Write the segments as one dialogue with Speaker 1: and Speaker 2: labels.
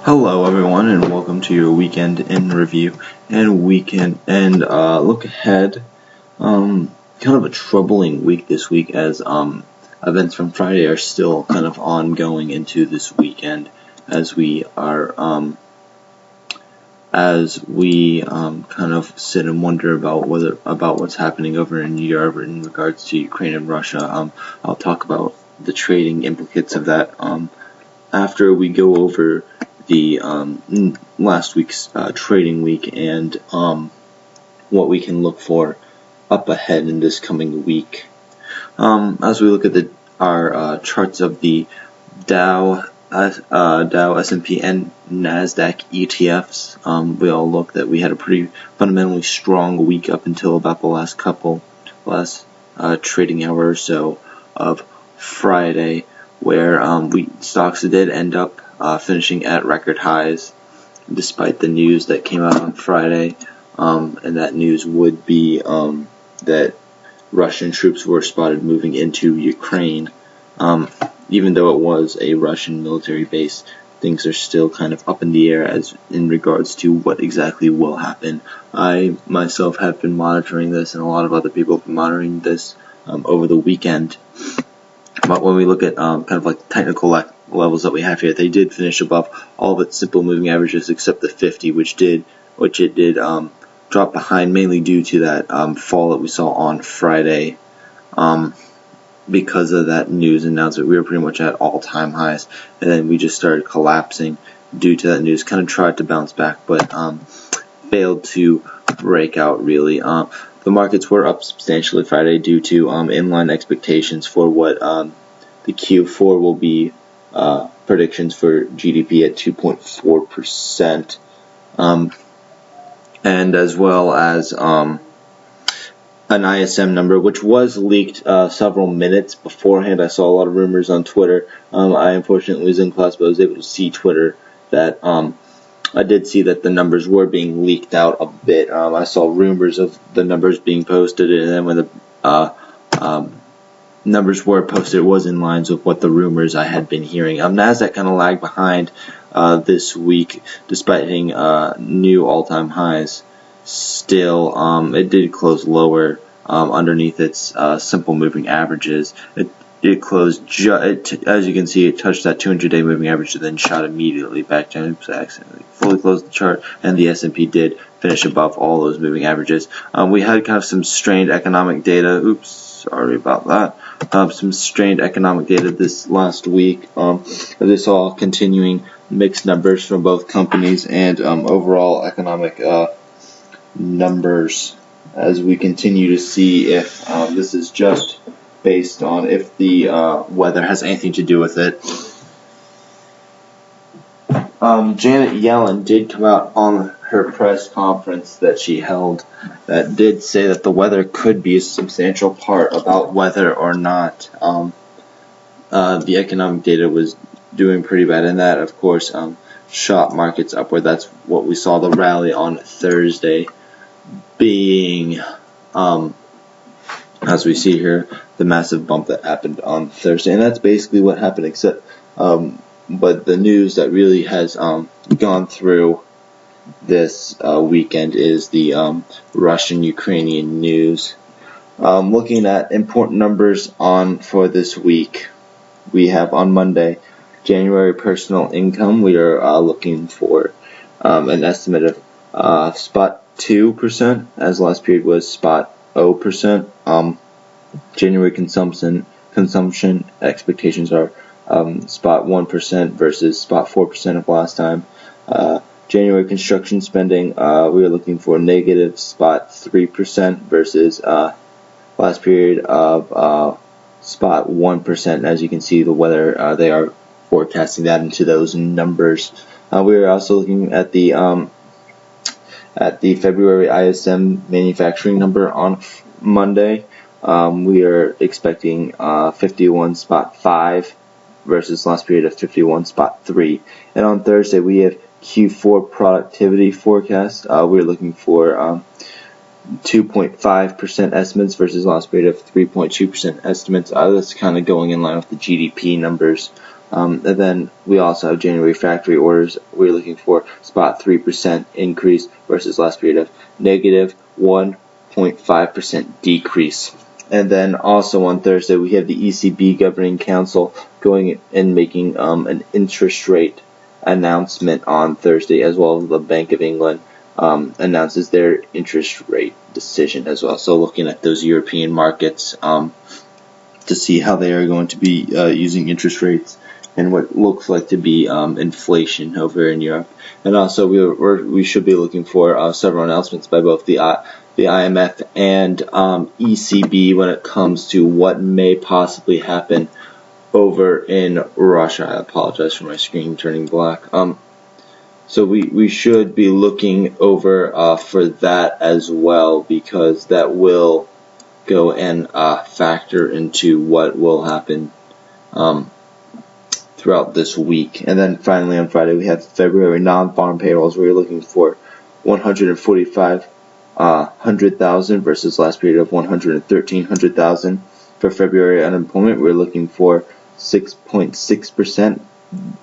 Speaker 1: Hello everyone and welcome to your weekend in review and look ahead. Kind of a troubling week this week as events from Friday are still kind of ongoing into this weekend as we kind of sit and wonder about what's happening over in Europe in regards to Ukraine and Russia. I'll talk about the trading implications of that after we go over the last week's trading week and what we can look for up ahead in this coming week. As we look at our charts of the Dow, S&P, and Nasdaq ETFs, we all look that we had a pretty fundamentally strong week up until about the last trading hour or so of Friday, where stocks did end up finishing at record highs, despite the news that came out on Friday, and that news would be that Russian troops were spotted moving into Ukraine. Even though it was a Russian military base, things are still kind of up in the air as in regards to what exactly will happen. I myself have been monitoring this, and a lot of other people have been monitoring this over the weekend. But when we look at kind of like technical levels that we have here, they did finish above all of its simple moving averages except the 50, which it did drop behind, mainly due to that fall that we saw on Friday. Because of that news announcement, we were pretty much at all-time highs, and then we just started collapsing due to that news. Kind of tried to bounce back, but failed to break out really. The markets were up substantially Friday due to inline expectations for what the Q4 will be, predictions for GDP at 2.4%, and as well as an ISM number, which was leaked several minutes beforehand. I saw a lot of rumors on Twitter. I unfortunately was in class, but I was able to see Twitter that I did see that the numbers were being leaked out a bit. I saw rumors of the numbers being posted, and then when the numbers were posted, it was in lines with what the rumors I had been hearing. Nasdaq kind of lagged behind this week, despite hitting new all-time highs. Still, it did close lower underneath its simple moving averages. It closed, as you can see, it touched that 200-day moving average and then shot immediately back down. Oops, I accidentally fully closed the chart, and the S&P did finish above all those moving averages. We had kind of some strained economic data. Oops, sorry about that. Some strained economic data this last week. This saw continuing mixed numbers from both companies and overall economic numbers, as we continue to see if this is just based on if the weather has anything to do with it. Janet Yellen did come out on her press conference that she held that did say that the weather could be a substantial part about whether or not the economic data was doing pretty bad, and that, of course, shot markets upward. That's what we saw the rally on Thursday being, as we see here, the massive bump that happened on Thursday. And that's basically what happened, except but the news that really has gone through this weekend is the Russian-Ukrainian news. Looking at important numbers for this week, we have on Monday, January personal income. We are looking for an estimate of spot 2%, as last period was spot 0%. January consumption expectations are spot 1% versus spot 4% of last time. January construction spending, we are looking for negative spot 3% versus last period of spot 1%. As you can see, the weather, they are forecasting that into those numbers. We are also looking at the February ISM manufacturing number on Monday. We are expecting 51.5 versus last period of 51.3. And on Thursday, we have Q4 productivity forecast. We're looking for 2.5% estimates versus last period of 3.2% estimates. That's kind of going in line with the GDP numbers And then we also have January factory orders. We're looking for spot 3% increase versus last period of negative 1.5% decrease. And then also on Thursday we have the ECB Governing Council going and making an interest rate announcement on Thursday, as well as the Bank of England announces their interest rate decision as well. So looking at those European markets to see how they are going to be using interest rates and what looks like to be inflation over in Europe. And also we should be looking for several announcements by both the IMF and ECB when it comes to what may possibly happen over in Russia. I apologize for my screen turning black. So we should be looking over for that as well, because that will go and factor into what will happen throughout this week. And then finally on Friday we have February non-farm payrolls. We're looking for 145,000 versus last period of 113,000. For February unemployment, we're looking for 6.6%,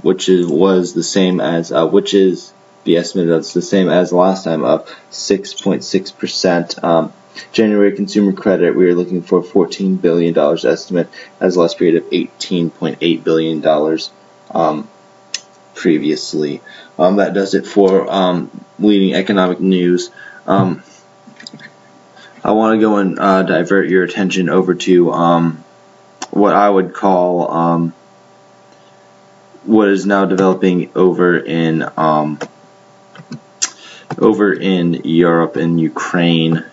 Speaker 1: which was the same as which is the estimate that's the same as last time of 6.6%. January consumer credit, we are looking for $14 billion estimate as last period of $18.8 billion previously. That does it for leading economic news. I want to go and divert your attention over to what I would call what is now developing over in Europe and Ukraine,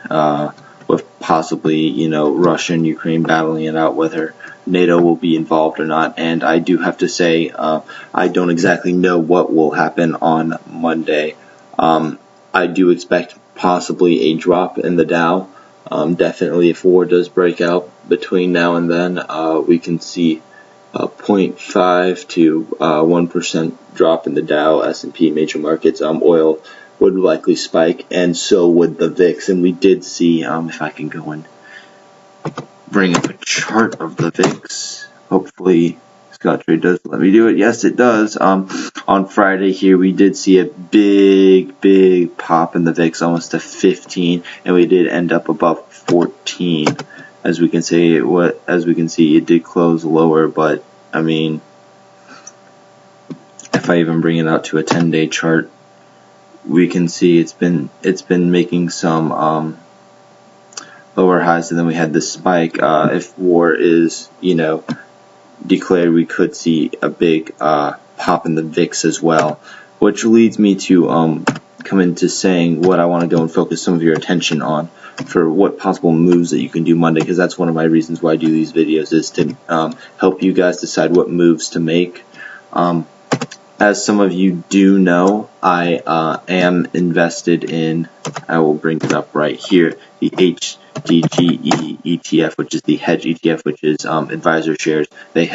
Speaker 1: with possibly Russia and Ukraine battling it out, whether NATO will be involved or not. And I do have to say I don't exactly know what will happen on Monday. I do expect possibly a drop in the Dow. Definitely, if war does break out between now and then, we can see a 0.5 to 1% drop in the Dow, S&P, major markets. Oil would likely spike, and so would the VIX. And we did see, if I can go and bring up a chart of the VIX. Hopefully Scottrade does let me do it. Yes, it does. On Friday here, we did see a big pop in the VIX, almost to 15, and we did end up above 14. As we can see, it did close lower, but I mean, if I even bring it out to a 10-day chart, we can see it's been making some lower highs, and then we had this spike. If war is declared, we could see a big pop in the VIX as well, which leads me to come into saying what I want to go and focus some of your attention on for what possible moves that you can do Monday, because that's one of my reasons why I do these videos, is to help you guys decide what moves to make. As some of you do know, I am invested in, I will bring it up right here, the HDGE ETF, which is the hedge ETF, which is advisor shares. They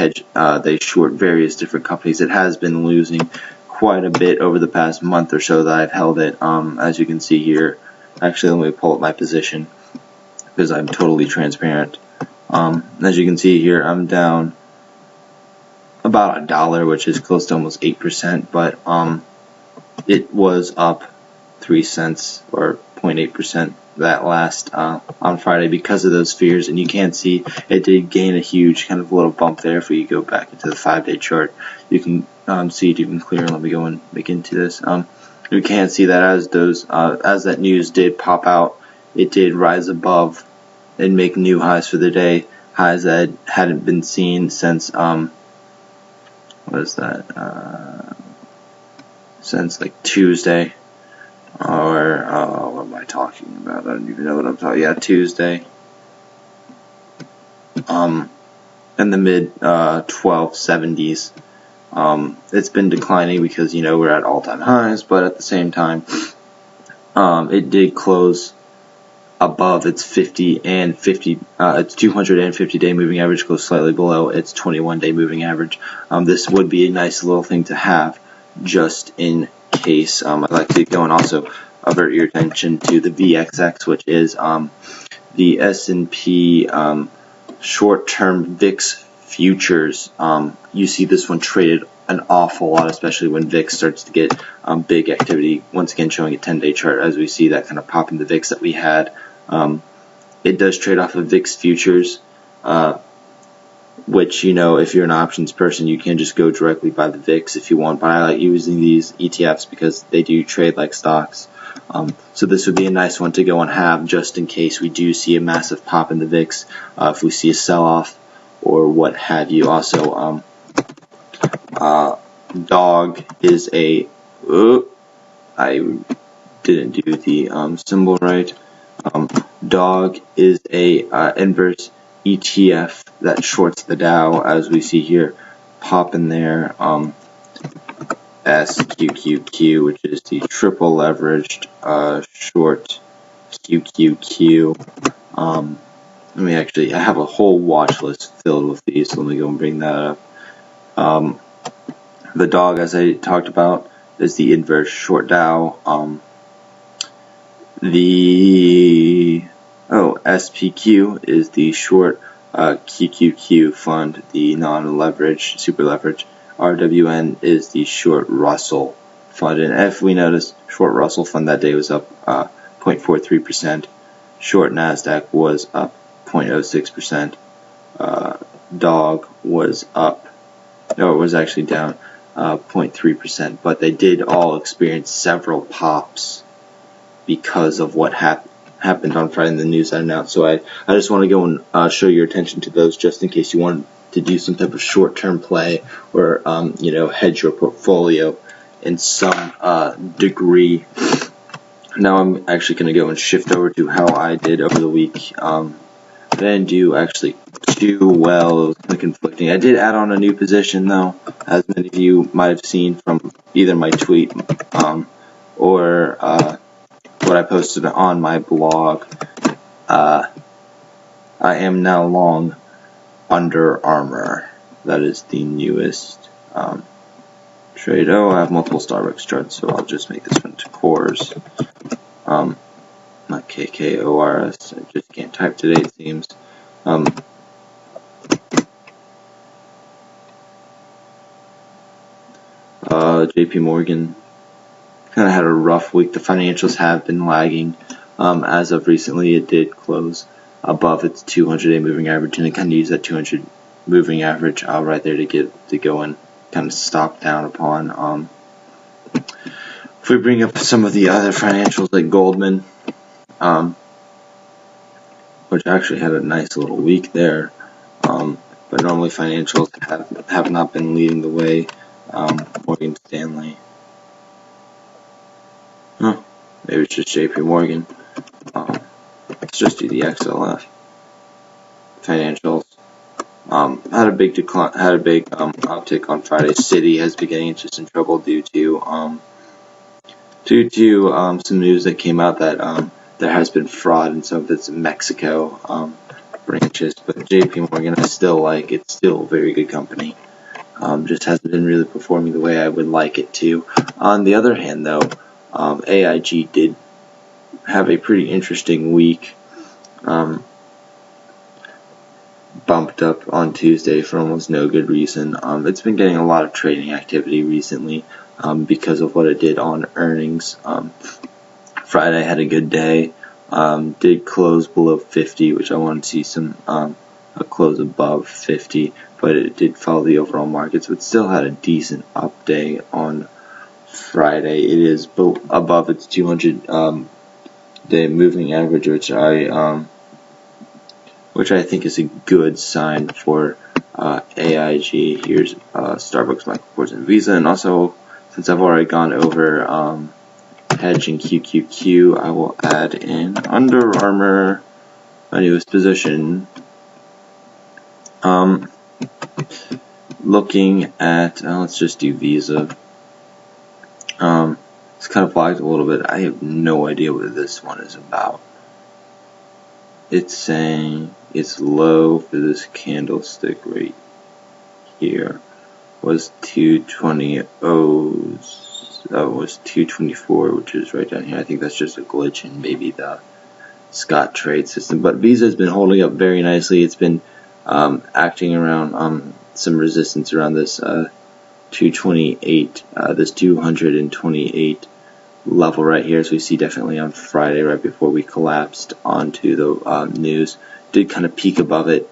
Speaker 1: short various different companies. It has been losing quite a bit over the past month or so that I've held it. As you can see here, actually let me pull up my position because I'm totally transparent. As you can see here, I'm down about $1, which is close to almost 8%, but it was up 3 cents or 0.8% that last on Friday because of those fears. And you can see it did gain a huge kind of little bump there. If we go back into the 5-day chart, you can see it even clearer. Let me go and make into this. You can see that as that news did pop out, it did rise above and make new highs for the day, highs that hadn't been seen since since like Tuesday, or what am I talking about? I don't even know what I'm talking. Yeah, Tuesday. In the mid 1270s. It's been declining because we're at all-time highs, but at the same time, it did close above its 250-day moving average, close slightly below its 21-day moving average. This would be a nice little thing to have just in case. I'd like to go and also avert your attention to the VXX, which is the S&P short-term VIX futures. You see this one traded an awful lot, especially when VIX starts to get big activity. Once again, showing a 10-day chart as we see that kind of pop in the VIX that we had. It does trade off of VIX futures, which, if you're an options person, you can just go directly by the VIX if you want. But I like using these ETFs because they do trade like stocks. So this would be a nice one to go and have just in case we do see a massive pop in the VIX, if we see a sell-off or what have you. Also, dog is a, I didn't do the symbol right. Dog is a inverse ETF that shorts the Dow, as we see here pop in there. SQQQ, which is the triple leveraged short QQQ. I have a whole watch list filled with these, so let me go and bring that up. The dog, as I talked about, is the inverse short Dow. SPQ is the short QQQ fund, the non-leveraged, super leveraged. RWN is the short Russell fund. And if we notice, short Russell fund that day was up 0.43%. Short NASDAQ was up 0.06%. Dog was up, no, it was actually down 0.3%. But they did all experience several pops because of what happened on Friday in the news I announced. So I just want to go and show your attention to those just in case you want to do some type of short-term play or hedge your portfolio in some degree. Now I'm actually going to go and shift over to how I did over the week. I didn't do actually too well. It was kind of conflicting. I did add on a new position though, as many of you might have seen from either my tweet or what I posted on my blog. I am now long Under Armour. That is the newest trade. I have multiple Starbucks charts, so I'll just make this one to Kors. Not KKORS. I just can't type today, it seems. JP Morgan kind of had a rough week. The financials have been lagging. As of recently, it did close above its 200-day moving average, and it kind of used that 200 moving average right there to go and kind of stop down upon. If we bring up some of the other financials like Goldman, which actually had a nice little week there, but normally financials have not been leading the way. Morgan Stanley. Maybe it's just JP Morgan. Let's just do the XLF. Financials had a big decline, uptick on Friday. Citi has been getting into some trouble due to some news that came out that there has been fraud in some of its Mexico branches. But JP Morgan, I still like. It's still a very good company. Just hasn't been really performing the way I would like it to. On the other hand, though, AIG did have a pretty interesting week. Bumped up on Tuesday for almost no good reason. It's been getting a lot of trading activity recently because of what it did on earnings. Friday had a good day. Did close below 50, which I wanted to see some a close above 50, but it did follow the overall markets, but still had a decent up day on Friday. It is above its 200-day moving average, which I think is a good sign for AIG. Here's Starbucks, Michael Kors, and Visa. And also, since I've already gone over hedge and QQQ, I will add in Under Armour, my newest position. Looking at, let's just do Visa. It's kind of lagged a little bit. I have no idea what this one is about. It's saying its low for this candlestick right here was 220. Was 224, which is right down here. I think that's just a glitch in maybe the Scott trade system. But Visa has been holding up very nicely. It's been acting around some resistance around this 228, this 228 level right here, as we see definitely on Friday right before we collapsed onto the news. Did kind of peak above it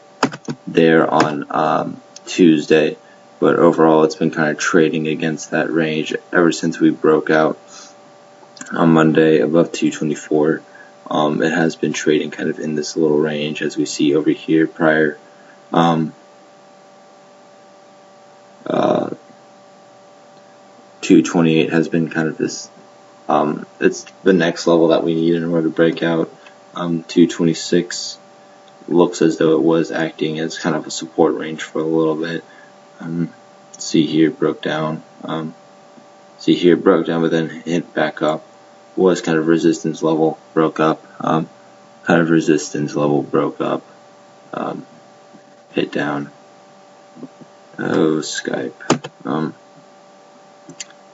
Speaker 1: there on Tuesday, but overall it's been kind of trading against that range ever since we broke out on Monday above 224. It has been trading kind of in this little range, as we see over here prior. 228 has been kind of this, it's the next level that we need in order to break out. 226 looks as though it was acting as kind of a support range for a little bit. See here, broke down. See here, broke down, but then hit back up. Was kind of resistance level, broke up. Kind of resistance level, broke up. Hit down. Oh, Skype.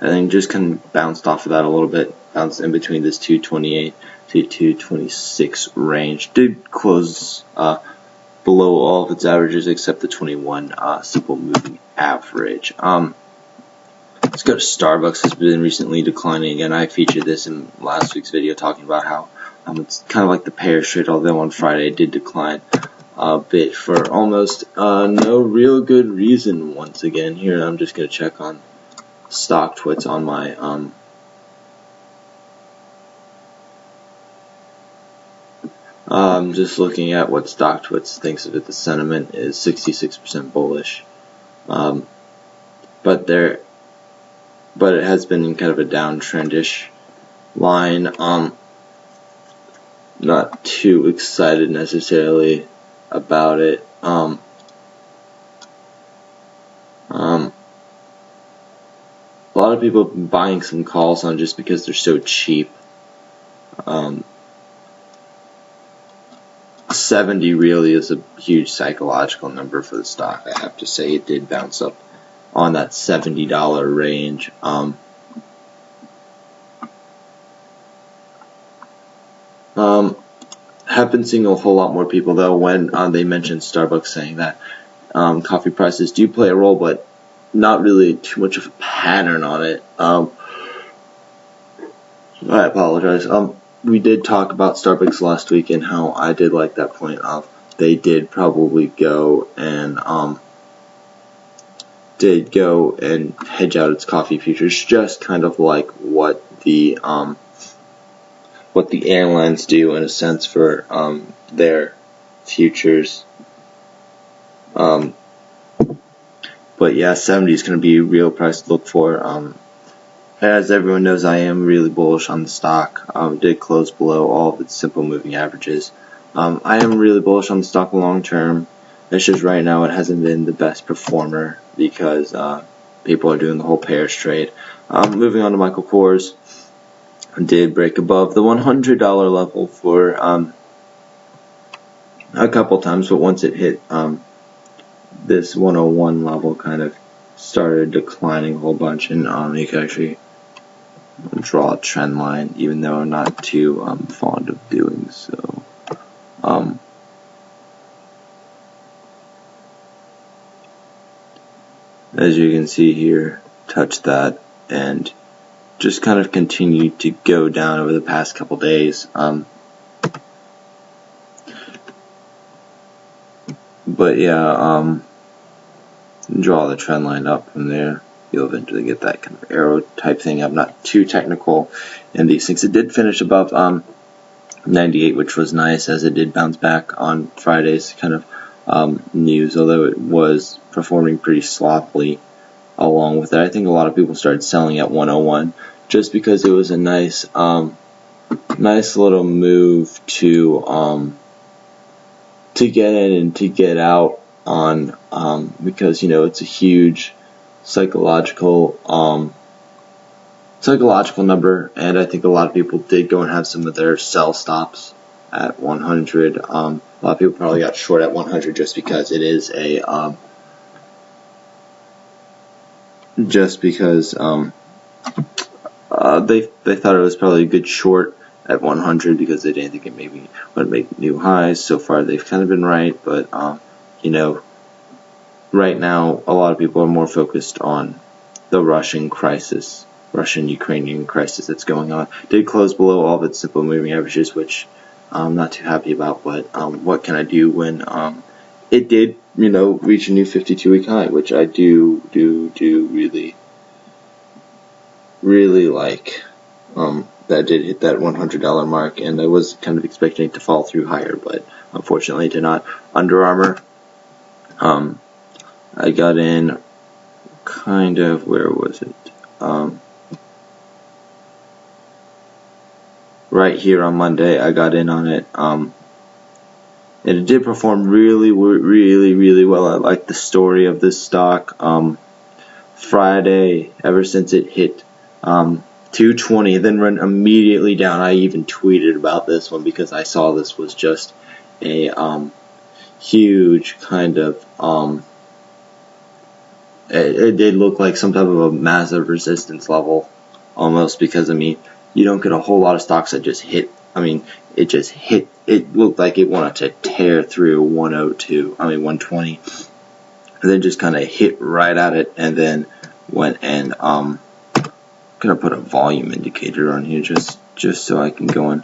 Speaker 1: I think just kind of bounced off of that a little bit. Bounced in between this 228 to 226 range. Did close below all of its averages except the 21 simple moving average. Let's go to Starbucks. Has been recently declining again. I featured this in last week's video talking about how it's kind of like the pair trade, although on Friday it did decline a bit for almost no real good reason once again. Here I'm just going to check on StockTwits on my just looking at what StockTwits thinks of it. The sentiment is 66% bullish, but it has been in kind of a downtrendish line. Not too excited necessarily about it. A lot of people have been buying some calls on just because they're so cheap. 70 really is a huge psychological number for the stock. I have to say it did bounce up on that $70 range. Have been seeing a whole lot more people though when they mentioned Starbucks, saying that coffee prices do play a role, but not really too much of a pattern on it. I apologize. We did talk about Starbucks last week and how I did like that point of they did probably go and hedge out its coffee futures, just kind of like what the airlines do in a sense for their futures. But yeah, 70 is going to be a real price to look for. As everyone knows, I am really bullish on the stock. It did close below all of its simple moving averages. I am really bullish on the stock long term. It's just right now it hasn't been the best performer because people are doing the whole pairs trade. Moving on to Michael Kors. Did break above the $100 level for a couple times, but once it hit this 101 level, kind of started declining a whole bunch, and you can actually draw a trend line, even though I'm not too fond of doing so. As you can see here, touch that and just kind of continued to go down over the past couple days. But yeah, draw the trend line up from there. You'll eventually get that kind of arrow type thing. I'm not too technical in these things. It did finish above 98, which was nice, as it did bounce back on Friday's kind of news, although it was performing pretty sloppily along with it. I think a lot of people started selling at 101 just because it was a nice nice little move to get in and to get out on, because it's a huge psychological number, and I think a lot of people did go and have some of their sell stops at 100. A lot of people probably got short at 100 just because it is a they thought it was probably a good short at 100 because they didn't think it maybe would make new highs. So far they've kind of been right, but right now a lot of people are more focused on the Russian-Ukrainian crisis that's going on. Did close below all of its simple moving averages, which I'm not too happy about, but what can I do when it did, reach a new 52-week high, which I do really like. That did hit that $100 mark, and I was kind of expecting it to fall through higher, but unfortunately it did not. Under Armour, I got in kind of, where was it? Right here on Monday, I got in on it. And it did perform really well. I like the story of this stock. Friday, ever since it hit 220, then run immediately down. I even tweeted about this one because I saw this was just a huge kind of it did look like some type of a massive resistance level almost, because you don't get a whole lot of stocks that just hit. It looked like it wanted to tear through 120, and then just kind of hit right at it, and then went and I'm gonna put a volume indicator on here just so I can go and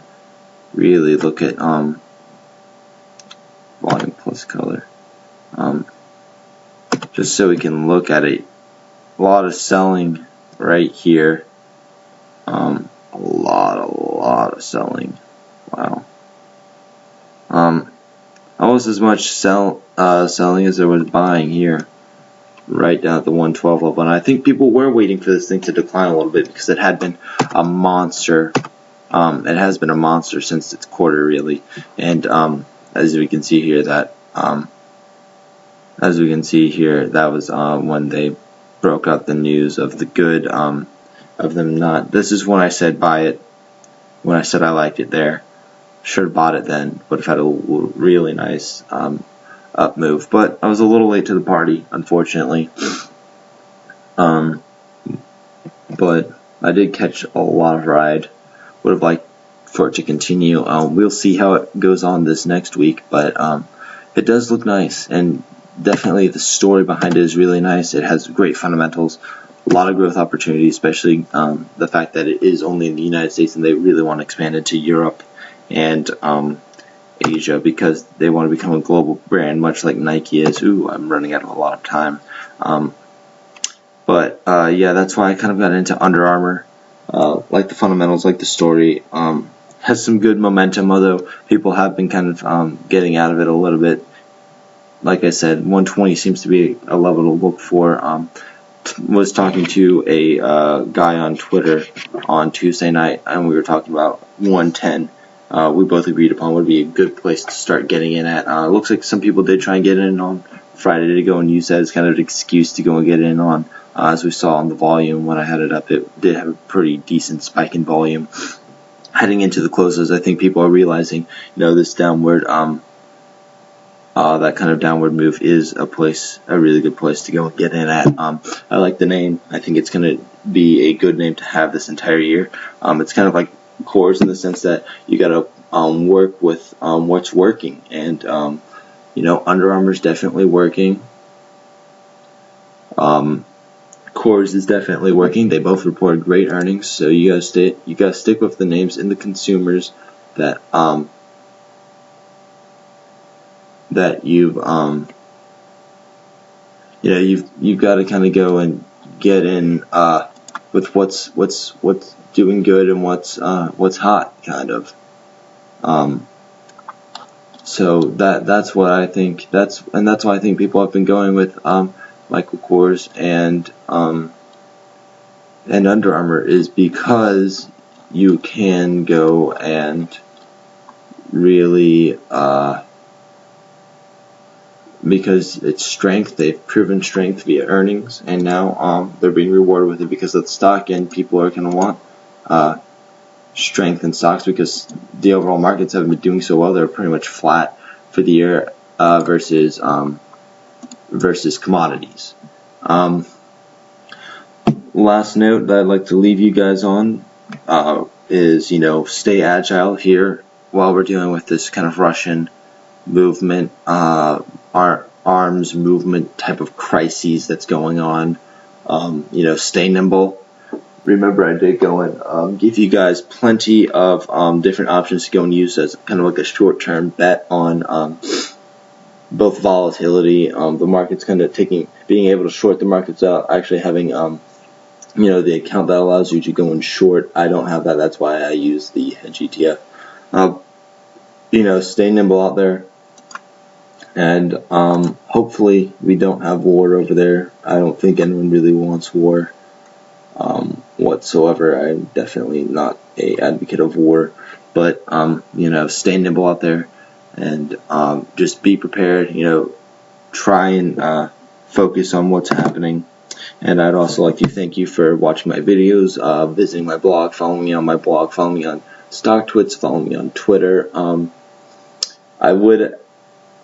Speaker 1: really look at volume plus color, just so we can look at it. A lot of selling right here. A lot of selling. Wow. Almost as much selling as there was buying here, right down at the 112 level. And I think people were waiting for this thing to decline a little bit because it had been a monster. It has been a monster since its quarter, really. And as we can see here, that was when they broke out the news of the good of them not. This is when I said buy it. When I said I liked it there. Should have bought it then. Would have had a really nice up move. But I was a little late to the party, unfortunately. But I did catch a lot of ride. Would have liked for it to continue. We'll see how it goes on this next week. But it does look nice. And definitely the story behind it is really nice. It has great fundamentals. A lot of growth opportunity, especially the fact that it is only in the United States and they really want to expand into Europe and Asia, because they want to become a global brand, much like Nike is. Ooh, I'm running out of a lot of time. But yeah, that's why I kind of got into Under Armour. Like the fundamentals, like the story. Has some good momentum, although people have been kind of getting out of it a little bit. Like I said, 120 seems to be a level to look for. Was talking to a guy on Twitter on Tuesday night, and we were talking about 110. We both agreed upon would be a good place to start getting in at. It looks like some people did try and get in on Friday to go and use that as kind of an excuse to go and get in on. As we saw on the volume when I had it up, it did have a pretty decent spike in volume. Heading into the closes, I think people are realizing, this downward that kind of downward move is a really good place to go and get in at. I like the name. I think it's going to be a good name to have this entire year. It's kind of like Coors in the sense that you got to work with what's working, and Under Armour's definitely working. Coors is definitely working. They both reported great earnings, so you guys stick with the names and the consumers that you've you've got to kind of go and get in with what's doing good and what's hot, kind of. So that's what I think. That's why I think people have been going with Michael Kors and Under Armour, is because you can go and really because it's strength. They've proven strength via earnings, and now they're being rewarded with it because of the stock, and people are going to want strength in stocks because the overall markets haven't been doing so well. They're pretty much flat for the year versus commodities. Last note that I'd like to leave you guys on is, stay agile here while we're dealing with this kind of Russian movement. Our arms movement type of crises that's going on. Stay nimble. Remember, I did go and give you guys plenty of different options to go and use as kind of like a short-term bet on both volatility, the markets kind of being able to short the markets out, actually having the account that allows you to go and short. I don't have that. That's why I use the hedge ETF. Stay nimble out there, and hopefully we don't have war over there. I don't think anyone really wants war whatsoever. I'm definitely not a advocate of war, but stay nimble out there, and just be prepared. Try and focus on what's happening. And I'd also like to thank you for watching my videos, visiting my blog, following me on my blog, following me on StockTwits, following me on Twitter. I would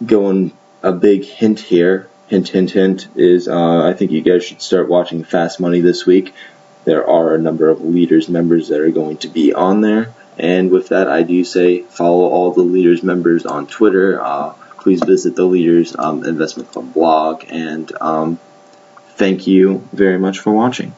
Speaker 1: go on a big hint here. Hint is I think you guys should start watching Fast Money this week. There are a number of Leaders members that are going to be on there. And with that, I do say follow all the Leaders members on Twitter. Please visit the Leaders Investment Club blog. And thank you very much for watching.